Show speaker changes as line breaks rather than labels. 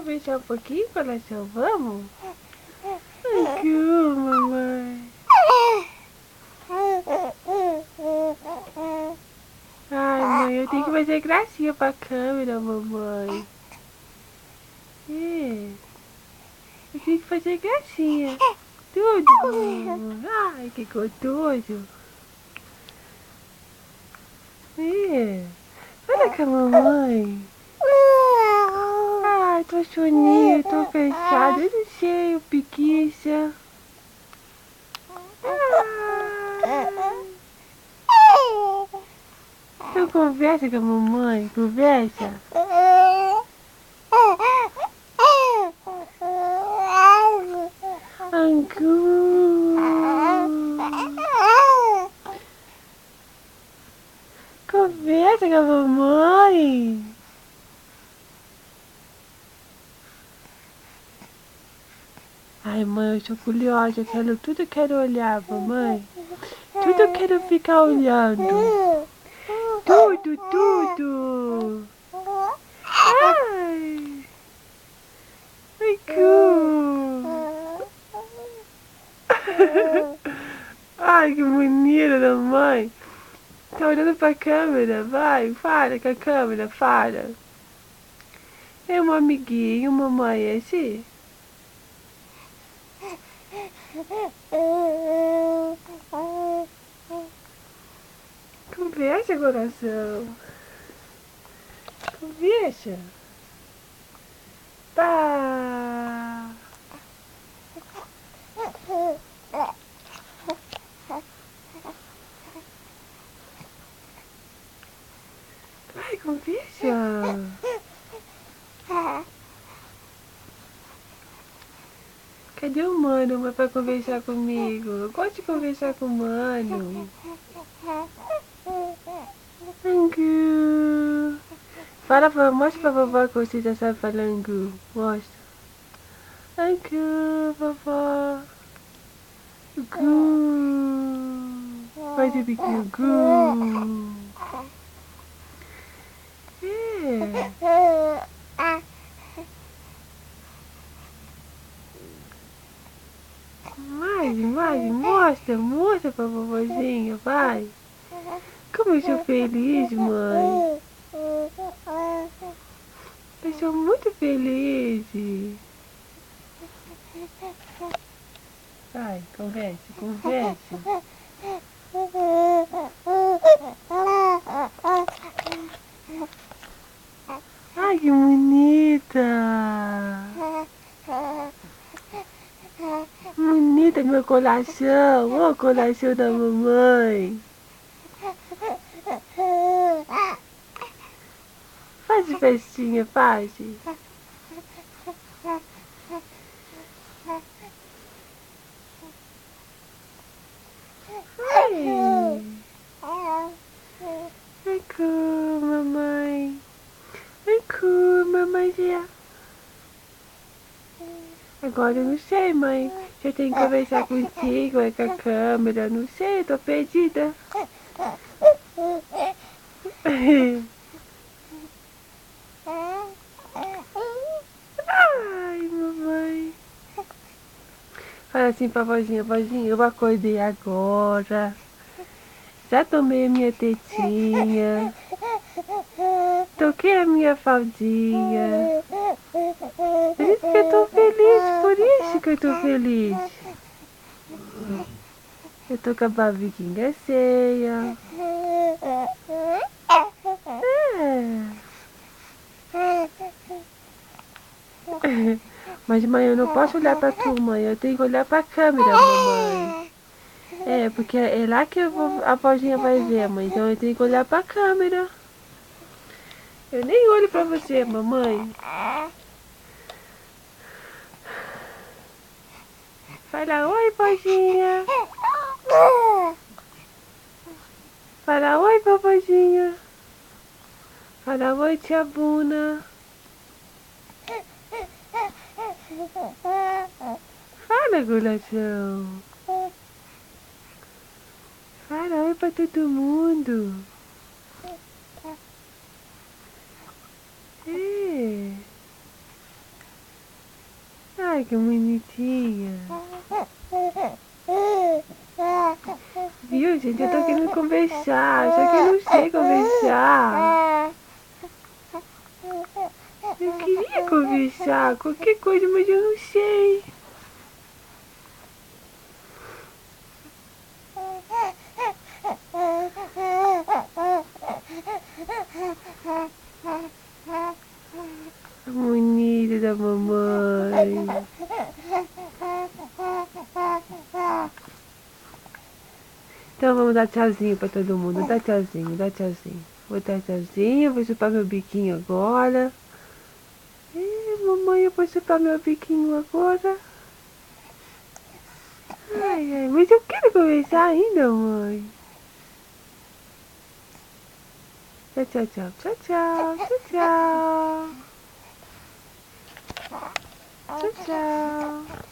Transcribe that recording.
conversar um pouquinho, coração? Vamos? Ai, que mamãe. Ai, mãe, eu tenho que fazer gracinha pra câmera, mamãe. É. Eu tenho que fazer gracinha. Tudo, mamãe. Ai, que gostoso. É. Olha com a mamãe. Ai, tô soninha, tô cansada. Eu não sei, eu preguiça. Então conversa com a mamãe, conversa. Angu. Conversa com a mamãe. Ai, mãe, eu sou curiosa, tudo quero olhar, mamãe. Tudo eu quero ficar olhando. Tudo. Ai. Ai, ai, que bonita da mãe. Tá olhando pra câmera, vai, fala com a câmera, fala. É um amiguinho, mamãe, é assim? Conversa, coração. Conversa. Pá. Vai, conversa. Cadê o mano pra conversar comigo? Eu gosto de conversar com o mano. Angu. Mostra pra vovó que você já sabe falar angu. Mostra. Angu, vovó. Gu. Faz o biquinho gu. É. Mostra pra vovozinha, vai. Como eu sou feliz, mãe. Eu sou muito feliz. Vai, converse. Ai, que bonita. Bonita, meu coração. Ô, coração da mamãe. Faz festinha, faz. Ai, mamãe. Mamãezinha. Agora eu não sei, mãe. Se eu tenho que conversar contigo, é com a câmera. Não sei, eu tô perdida. Ai, mamãe. Fala assim pra vozinha, eu acordei agora. Já tomei a minha tetinha. Toquei a minha faldinha. Por isso que eu tô feliz, por isso que eu tô feliz. Eu tô com a barriguinha cheia. É. Mas, mãe, eu não posso olhar pra tu, mãe. Eu tenho que olhar pra câmera, mamãe. É, porque é lá que a vozinha vai ver, mãe. Então eu tenho que olhar pra câmera. Eu nem olho pra você, mamãe. Fala oi, vozinha. Fala oi, vovozinha. Fala oi, tia Buna. Fala, coração. Fala oi pra todo mundo. É. Ai, que bonitinha. Viu, gente? Eu tô querendo conversar, só que eu não sei conversar. Eu queria conversar, qualquer coisa, mas eu não sei. A bonita da mamãe. Então vamos dar tchauzinho pra todo mundo. Dá tchauzinho, dá tchauzinho. Vou dar tchauzinho, vou chupar meu biquinho agora. Mamãe, eu vou chupar meu biquinho agora. Ai, ai, mas eu quero conversar ainda, mãe. Tchau, tchau, tchau, tchau, tchau, tchau, tchau. Tchau, tchau.